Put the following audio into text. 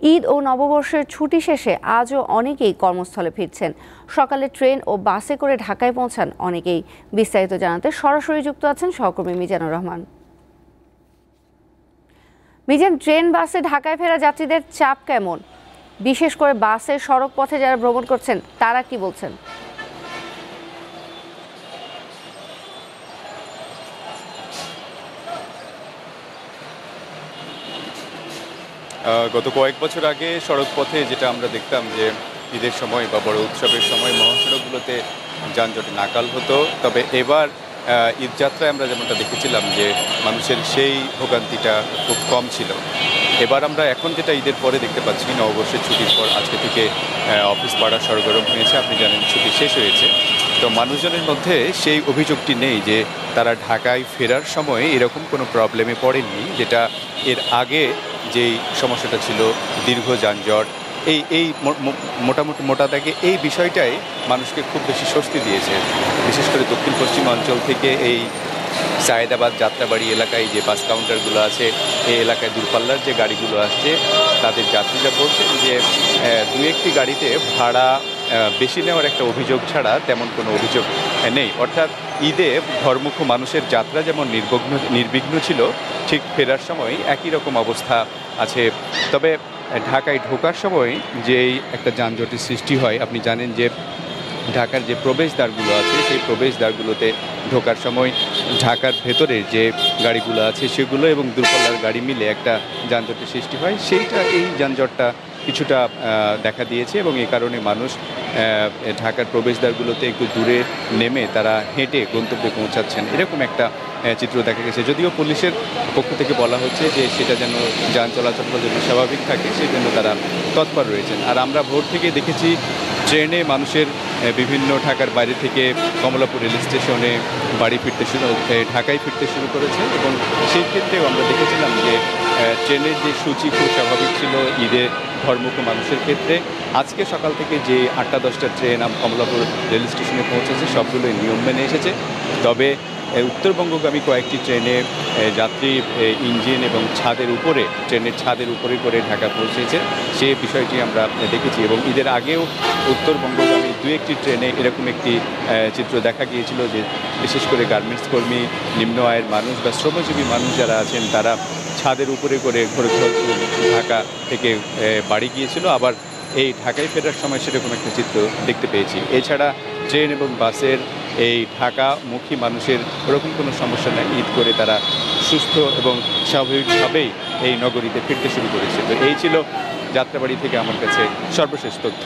ঈদ ও নববর্ষের ছুটি শেষে আজও অনেকেই কর্মস্থলে ফিরছেন। সকালে ট্রেন ও বাসে করে ঢাকায় পৌঁছান অনেকেই। বিস্তারিত জানাতে সরাসরি যুক্ত আছেন সহকর্মী মিজানুর রহমান। মিজান, ট্রেন বাসে ঢাকায় ফেরা যাত্রীদের চাপ কেমন? বিশেষ করে বাসের সড়ক পথে যারা ভ্রমণ করছেন তারা কি বলছেন? গত কয়েক বছর আগে সড়ক পথে যেটা আমরা দেখতাম যে ঈদের সময় বা বড় উৎসবের সময় মহাসড়কগুলোতে যানজটে নাকাল হতো, তবে এবার ঈদযাত্রায় আমরা যেমনটা দেখেছিলাম যে মানুষের সেই ভোগান্তিটা খুব কম ছিল। এবার আমরা এখন যেটা ঈদের পরে দেখতে পাচ্ছি, নববর্ষের ছুটির পর আজকে থেকে অফিস পাড়া সরগরম হয়েছে। আপনি জানেন ছুটি শেষ হয়েছে, তো মানুষজনের মধ্যে সেই অভিযোগটি নেই যে তারা ঢাকায় ফেরার সময় এরকম কোনো প্রবলেমে পড়েননি, যেটা এর আগে যেই সমস্যাটা ছিল, দীর্ঘ যানজট। এই মোটামুটি মোটা দাগে এই বিষয়টাই মানুষকে খুব বেশি স্বস্তি দিয়েছে। বিশেষ করে দক্ষিণ পশ্চিম অঞ্চল থেকে এই সায়েদাবাদ যাত্রাবাড়ি এলাকায় যে বাস কাউন্টারগুলো আছে, এই এলাকায় দূরপাল্লার যে গাড়িগুলো আসছে, তাদের যাত্রীরা বলছেন যে দু একটি গাড়িতে ভাড়া বেশি নেওয়ার একটা অভিযোগ ছাড়া তেমন কোনো অভিযোগ নেই। অর্থাৎ ঈদে ঘরমুখ মানুষের যাত্রা যেমন নির্বিঘ্ন ছিল, ঠিক ফেরার সময় একই রকম অবস্থা আছে। তবে ঢাকায় ঢোকার সময় যেই একটা যানজটের সৃষ্টি হয়, আপনি জানেন যে ঢাকার যে প্রবেশদ্বারগুলো আছে, সেই প্রবেশদ্বারগুলোতে ঢোকার সময় ঢাকার ভেতরের যে গাড়িগুলো আছে সেগুলো এবং দূরপাল্লার গাড়ি মিলে একটা যানজটের সৃষ্টি হয়। এই যানজটটা কিছুটা দেখা দিয়েছে এবং এই কারণে মানুষ ঢাকার প্রবেশদ্বারগুলোতে একটু দূরে নেমে তারা হেঁটে গন্তব্যে পৌঁছাচ্ছেন, এরকম একটা চিত্র দেখা গেছে। যদিও পুলিশের পক্ষ থেকে বলা হচ্ছে যে সেটা যেন যান চলাচলটা যেন স্বাভাবিক থাকে, সেই জন্য তারা তৎপর রয়েছেন। আর আমরা ভোর থেকে দেখেছি ট্রেনে মানুষের বিভিন্ন ঢাকার বাইরে থেকে কমলাপুর রেল স্টেশনে ঢাকায় ফিরতে শুরু করেছে এবং সেই ক্ষেত্রেও আমরা দেখেছিলাম যে ট্রেনের যে সূচি খুব স্বাভাবিক ছিল ঈদে ঘরমুখ মানুষের ক্ষেত্রে। আজকে সকাল থেকে যে 8টা-10টা ট্রেন কমলাপুর রেল স্টেশনে পৌঁছেছে, সবগুলোই নিয়ম মেনে এসেছে। তবে উত্তরবঙ্গগামী কয়েকটি ট্রেনে যাত্রী ইঞ্জিন এবং ট্রেনের ছাদের উপরে করে ঢাকা পৌঁছেছে, সে বিষয়টি আমরা দেখেছি। এবং ঈদের আগেও উত্তরবঙ্গগামী দু একটি ট্রেনে এরকম একটি চিত্র দেখা গিয়েছিল যে বিশেষ করে গার্মেন্টস কর্মী, নিম্ন আয়ের মানুষ বা শ্রমজীবী মানুষ যারা আছেন, তারা ছাদের উপরে করে ঘরে ঢাকা থেকে বাড়ি গিয়েছিল। আবার এই ঢাকায় ফেরার সময় সেরকম একটা চিত্র দেখতে পেয়েছি। এছাড়া ট্রেন এবং বাসের এই ঢাকামুখী মানুষের ওরকম কোনো সমস্যা নেই। ঈদ করে তারা সুস্থ এবং স্বাভাবিকভাবেই এই নগরীতে ফিরতে শুরু করেছে। তো এই ছিল যাত্রাবাড়ি থেকে আমার কাছে সর্বশেষ তথ্য।